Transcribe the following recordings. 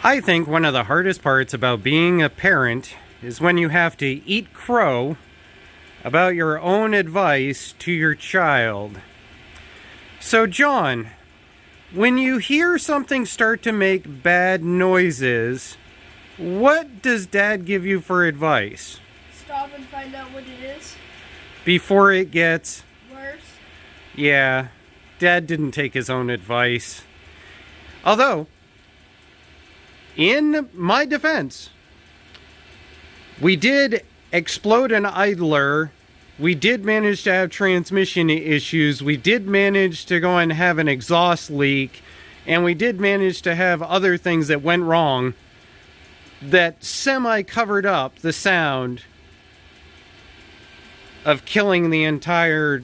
I think one of the hardest parts about being a parent is when you have to eat crow about your own advice to your child. So John, when you hear something start to make bad noises, what does Dad give you for advice? Stop and find out what it is. Before it gets worse? Yeah, Dad didn't take his own advice. Although, in my defense, we did explode an idler. We did manage to have transmission issues. We did manage to go and have an exhaust leak. And we did manage to have other things that went wrong that semi-covered up the sound of killing the entire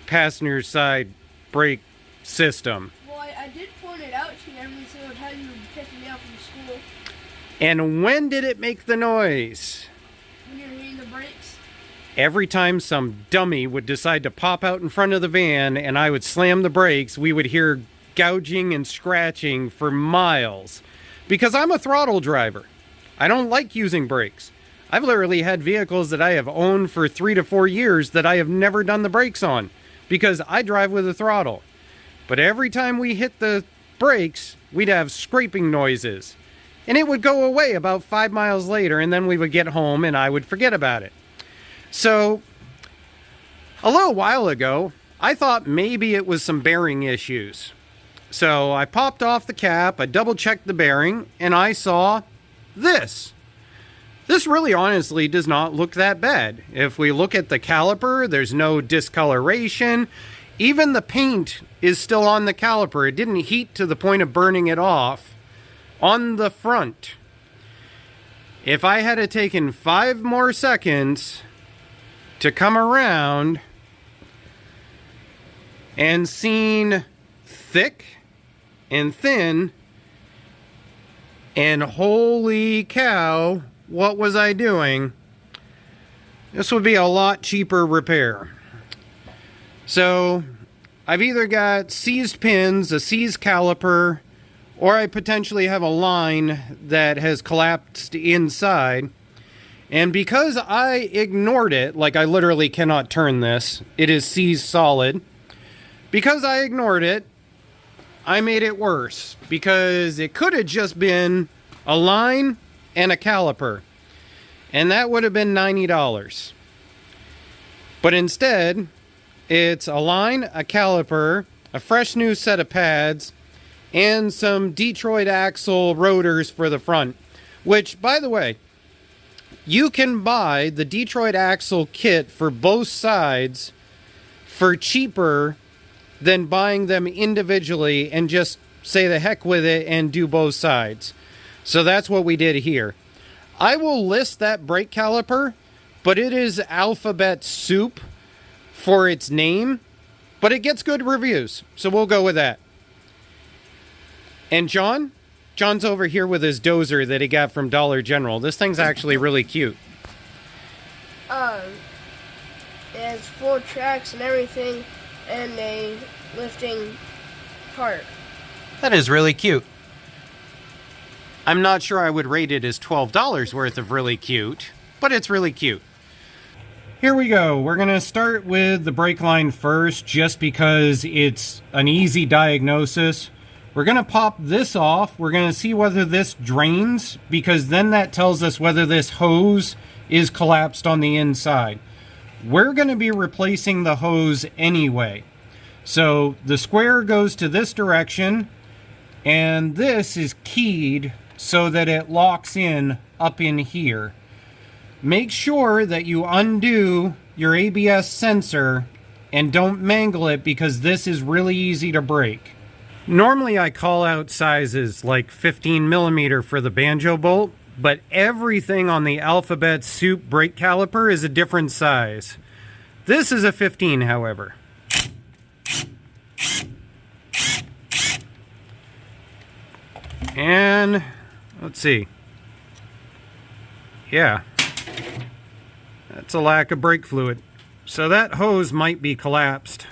passenger side brake system. Well, I did point it out to you every single time you were picking me up from school. And when did it make the noise? When you were hitting the brakes? Every time some dummy would decide to pop out in front of the van and I would slam the brakes, we would hear gouging and scratching for miles. Because I'm a throttle driver. I don't like using brakes. I've literally had vehicles that I have owned for 3 to 4 years that I have never done the brakes on because I drive with a throttle. But every time we hit the brakes, we'd have scraping noises. And it would go away about 5 miles later, and then we would get home and I would forget about it. So, a little while ago, I thought maybe it was some bearing issues. So I popped off the cap, I double-checked the bearing, and I saw this. This really honestly does not look that bad. If we look at the caliper, there's no discoloration. Even the paint is still on the caliper. It didn't heat to the point of burning it off on the front. If I had taken 5 more seconds to come around and seen thick and thin, and holy cow, what was I doing? This would be a lot cheaper repair. So, I've either got seized pins, a seized caliper, or I potentially have a line that has collapsed inside. And because I ignored it, like I literally cannot turn this, it is seized solid. Because I ignored it, I made it worse. Because it could have just been a line and a caliper. And that would have been $90. But instead, it's a line, a caliper, a fresh new set of pads, and some Detroit axle rotors for the front. Which, by the way, you can buy the Detroit axle kit for both sides for cheaper than buying them individually and just say the heck with it and do both sides. So that's what we did here. I will list that brake caliper, but it is alphabet soup for its name, but it gets good reviews, so we'll go with that. And John's over here with his dozer that he got from Dollar General. This thing's actually really cute. It has 4 tracks and everything, and a lifting part. That is really cute. I'm not sure I would rate it as $12 worth of really cute, but it's really cute. Here we go. We're going to start with the brake line first, just because it's an easy diagnosis. We're going to pop this off. We're going to see whether this drains, because then that tells us whether this hose is collapsed on the inside. We're going to be replacing the hose anyway. So the square goes to this direction, and this is keyed so that it locks in up in here. Make sure that you undo your ABS sensor and don't mangle it, because this is really easy to break. Normally I call out sizes like 15 millimeter for the banjo bolt, but everything on the alphabet soup brake caliper is a different size. This is a 15, however. And let's see. Yeah. That's a lack of brake fluid. So that hose might be collapsed.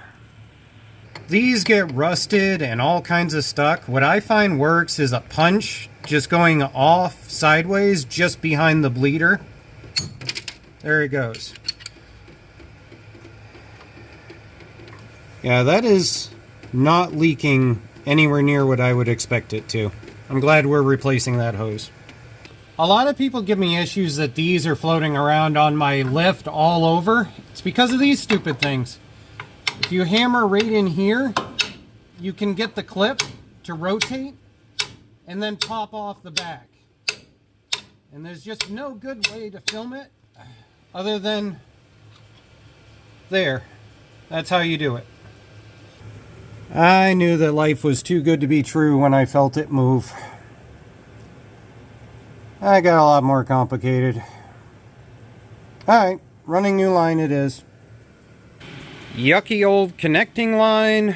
These get rusted and all kinds of stuff. What I find works is a punch just going off sideways just behind the bleeder. There it goes. Yeah, that is not leaking anywhere near what I would expect it to. I'm glad we're replacing that hose. A lot of people give me issues that these are floating around on my lift all over. It's because of these stupid things. If you hammer right in here, you can get the clip to rotate and then pop off the back. And there's just no good way to film it other than there. That's how you do it. I knew that life was too good to be true when I felt it move. I got a lot more complicated. Alright, running new line it is. Yucky old connecting line,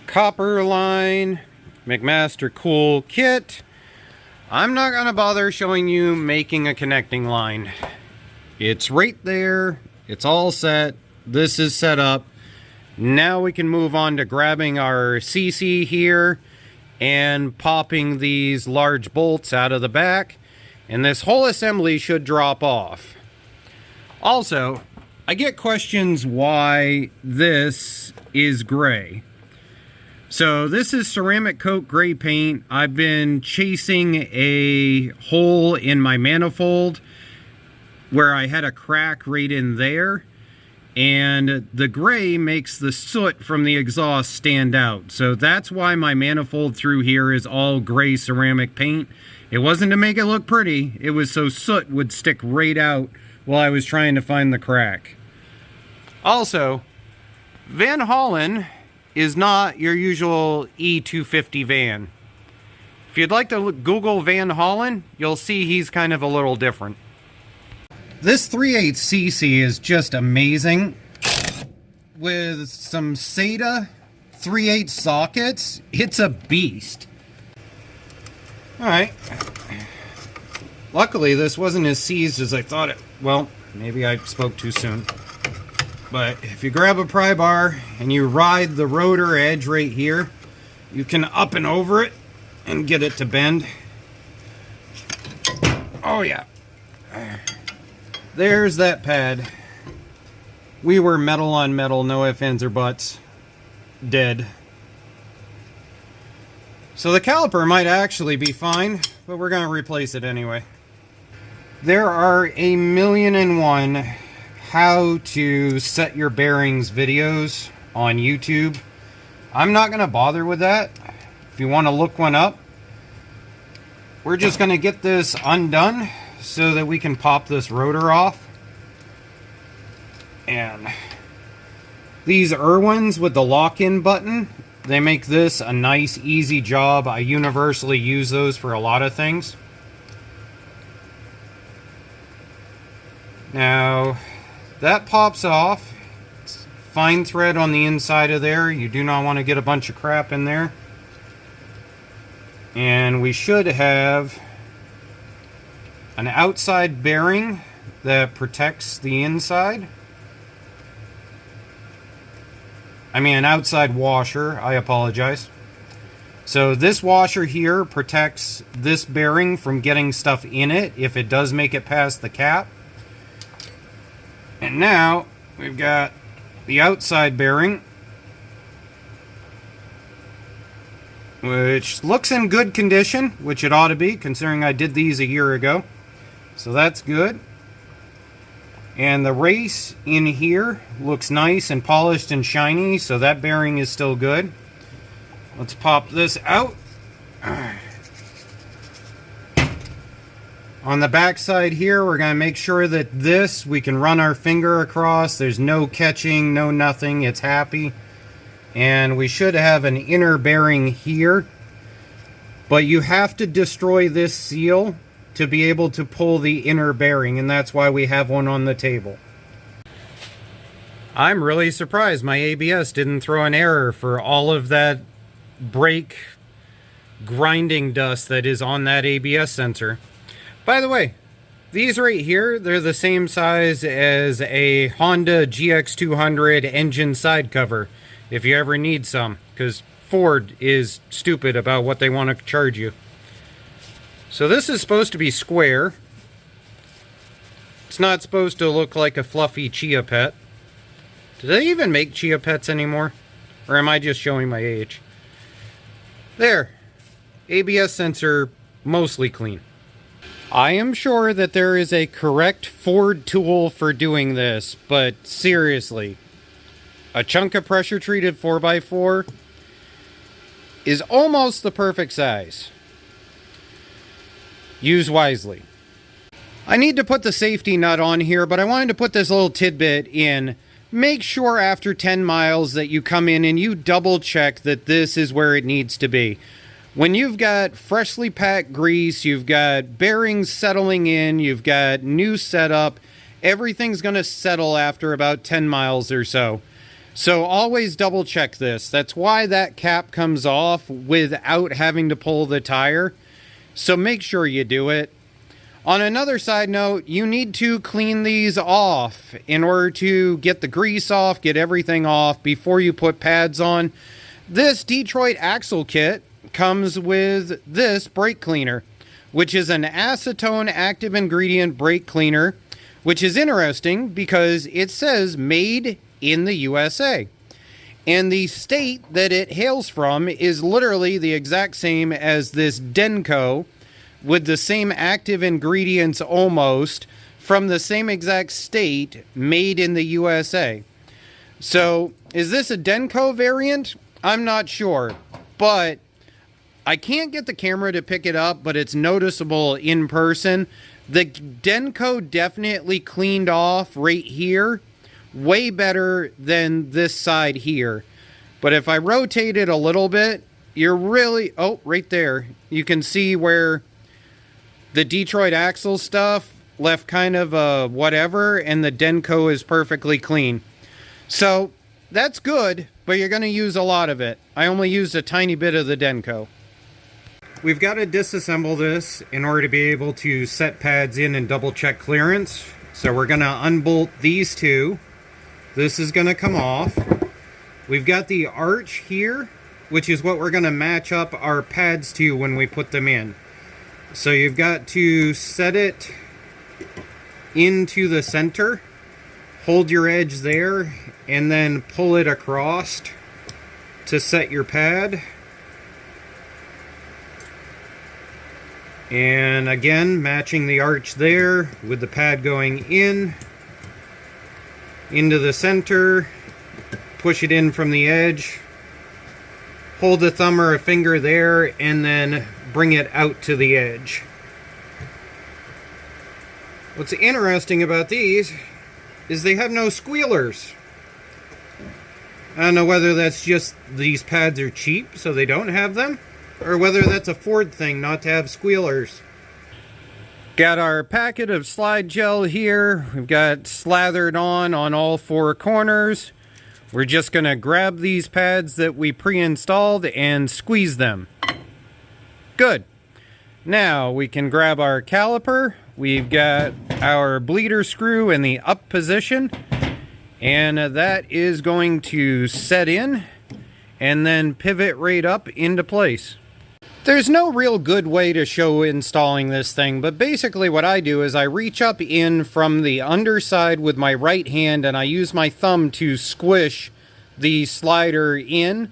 copper line, McMaster Cool kit. I'm not going to bother showing you making a connecting line. It's right there. It's all set. This is set up. Now we can move on to grabbing our CC here and popping these large bolts out of the back. And this whole assembly should drop off. Also, I get questions why this is gray. So this is ceramic coat gray paint. I've been chasing a hole in my manifold where I had a crack right in there. And the gray makes the soot from the exhaust stand out. So that's why my manifold through here is all gray ceramic paint. It wasn't to make it look pretty. It was so soot would stick right out while I was trying to find the crack. Also, Van Hollen is not your usual E250 van. If you'd like to Google Van Hollen, you'll see he's kind of a little different. This 3/8 CC is just amazing. With some SATA 3/8 sockets, it's a beast. Alright. Luckily, this wasn't as seized as I thought it. Well, maybe I spoke too soon. But if you grab a pry bar and you ride the rotor edge right here, you can up and over it and get it to bend. Oh yeah. There's that pad. We were metal on metal, no ifs, ands, or buts. Dead. So the caliper might actually be fine, but we're going to replace it anyway. There are 1,000,001 how to set your bearings videos on YouTube. I'm not going to bother with that. If you want to look one up, we're just going to get this undone so that we can pop this rotor off. And these Irwins with the lock-in button, they make this a nice, easy job. I universally use those for a lot of things. Now, that pops off. It's fine thread on the inside of there. You do not want to get a bunch of crap in there. And we should have an outside bearing that protects the inside. I mean, an outside washer, I apologize. So this washer here protects this bearing from getting stuff in it if it does make it past the cap. And now we've got the outside bearing, which looks in good condition, which it ought to be considering I did these a year ago. So that's good. And the race in here looks nice and polished and shiny, so that bearing is still good. Let's pop this out. On the back side here, we're going to make sure that this, we can run our finger across. There's no catching, no nothing. It's happy. And we should have an inner bearing here. But you have to destroy this seal to be able to pull the inner bearing, and that's why we have one on the table. I'm really surprised my ABS didn't throw an error for all of that brake grinding dust that is on that ABS sensor. By the way, these right here, they're the same size as a Honda GX200 engine side cover, if you ever need some, because Ford is stupid about what they want to charge you. So this is supposed to be square. It's not supposed to look like a fluffy Chia Pet. Do they even make Chia Pets anymore? Or am I just showing my age? There. ABS sensor mostly clean. I am sure that there is a correct Ford tool for doing this, but seriously, a chunk of pressure treated 4x4 is almost the perfect size. Use wisely. I need to put the safety nut on here, but I wanted to put this little tidbit in. Make sure after 10 miles that you come in and you double check that this is where it needs to be. When you've got freshly packed grease, you've got bearings settling in, you've got new setup, everything's going to settle after about 10 miles or so. So always double check this. That's why that cap comes off without having to pull the tire. So make sure you do it. On another side note, you need to clean these off in order to get the grease off, get everything off before you put pads on. This Detroit axle kit comes with this brake cleaner, which is an acetone active ingredient brake cleaner, which is interesting because it says made in the USA. And the state that it hails from is literally the exact same as this Denko, with the same active ingredients almost, from the same exact state, made in the USA. So, is this a Denko variant? I'm not sure, but I can't get the camera to pick it up, but it's noticeable in person. The Denko definitely cleaned off right here, way better than this side here. But if I rotate it a little bit, you're really, oh, right there, you can see where the Detroit axle stuff left kind of a whatever, and the Denko is perfectly clean. So that's good, but you're going to use a lot of it. I only used a tiny bit of the Denko. We've got to disassemble this in order to be able to set pads in and double check clearance. So we're going to unbolt these two. This is going to come off. We've got the arch here, which is what we're going to match up our pads to when we put them in. So you've got to set it into the center, hold your edge there, and then pull it across to set your pad. And again, matching the arch there with the pad going in, into the center, push it in from the edge, hold a thumb or a finger there, and then bring it out to the edge. What's interesting about these is they have no squealers. I don't know whether that's just these pads are cheap so they don't have them, or whether that's a Ford thing not to have squealers. Got our packet of slide gel here. We've got slathered on all four corners. We're just going to grab these pads that we pre-installed and squeeze them. Good. Now we can grab our caliper. We've got our bleeder screw in the up position, and that is going to set in and then pivot right up into place. There's no real good way to show installing this thing, but basically what I do is I reach up in from the underside with my right hand and I use my thumb to squish the slider in,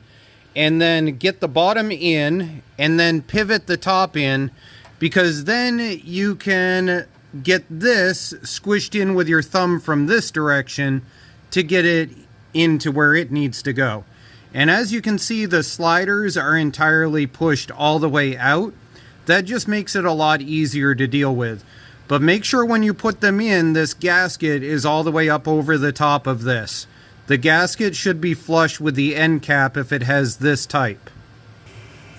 and then get the bottom in and then pivot the top in, because then you can get this squished in with your thumb from this direction to get it into where it needs to go. And as you can see, the sliders are entirely pushed all the way out. That just makes it a lot easier to deal with. But make sure when you put them in, this gasket is all the way up over the top of this. The gasket should be flush with the end cap if it has this type.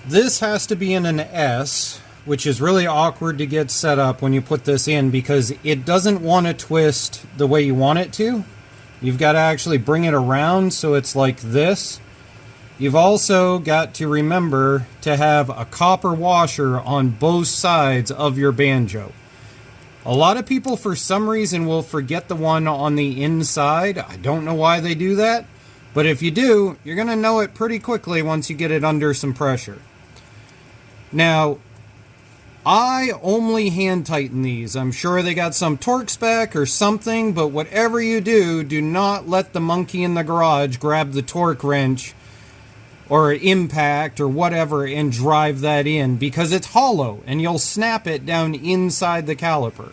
This has to be in an S, which is really awkward to get set up when you put this in because it doesn't want to twist the way you want it to. You've got to actually bring it around so it's like this. You've also got to remember to have a copper washer on both sides of your banjo. A lot of people, for some reason, will forget the one on the inside. I don't know why they do that, but if you do, you're going to know it pretty quickly once you get it under some pressure. Now, I only hand tighten these. I'm sure they got some torque spec or something, but whatever you do, do not let the monkey in the garage grab the torque wrench or impact or whatever and drive that in, because it's hollow and you'll snap it down inside the caliper.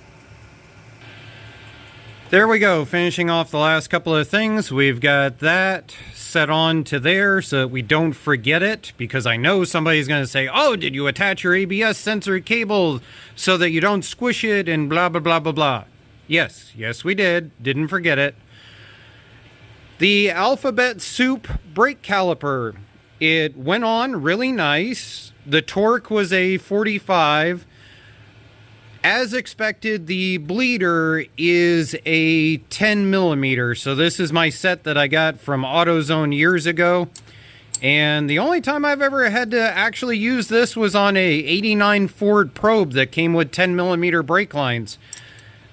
There we go, finishing off the last couple of things. We've got that set on to there so that we don't forget it, because I know somebody's going to say, oh, did you attach your ABS sensor cable so that you don't squish it and blah, blah, blah, blah, blah. Yes, we did. Didn't forget it. The Alphabet Soup brake caliper. It went on really nice. The torque was a 45. As expected, the bleeder is a 10 millimeter. So this is my set that I got from AutoZone years ago. And the only time I've ever had to actually use this was on a 89 Ford Probe that came with 10 millimeter brake lines.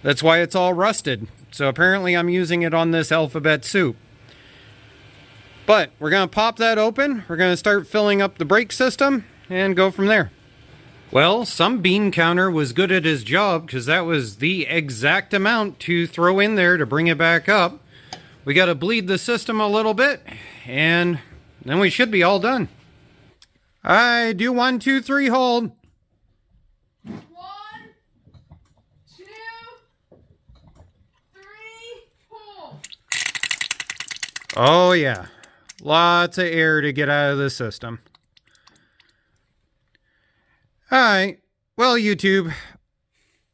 That's why it's all rusted. So apparently I'm using it on this Alphabet Soup. But we're going to pop that open. We're going to start filling up the brake system and go from there. Well, some bean counter was good at his job, because that was the exact amount to throw in there to bring it back up. We got to bleed the system a little bit, and then we should be all done. All right, do 1, 2, 3, hold. 1, 2, 3, hold. Oh yeah, lots of air to get out of the system. Alright, well YouTube,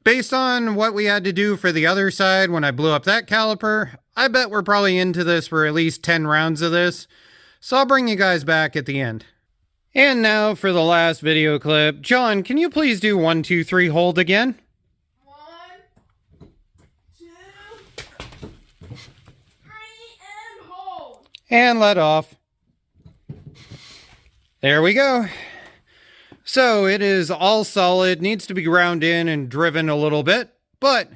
based on what we had to do for the other side when I blew up that caliper, I bet we're probably into this for at least 10 rounds of this, so I'll bring you guys back at the end. And now for the last video clip. John, can you please do 1, 2, 3, hold again? 1, 2, 3, and hold. And let off. There we go. So it is all solid, needs to be ground in and driven a little bit, but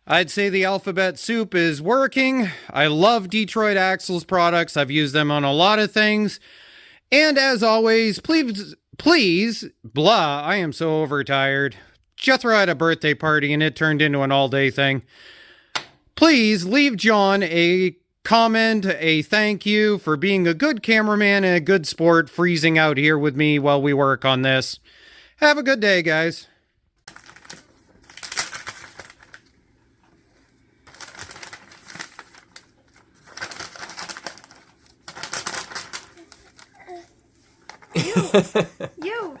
I'd say the Alphabet Soup is working. I love Detroit Axle's products. I've used them on a lot of things. And as always, please, blah, I am so overtired. Jethro had a birthday party and it turned into an all-day thing. Please leave John a comment, a thank you for being a good cameraman and a good sport, freezing out here with me while we work on this. Have a good day, guys. You.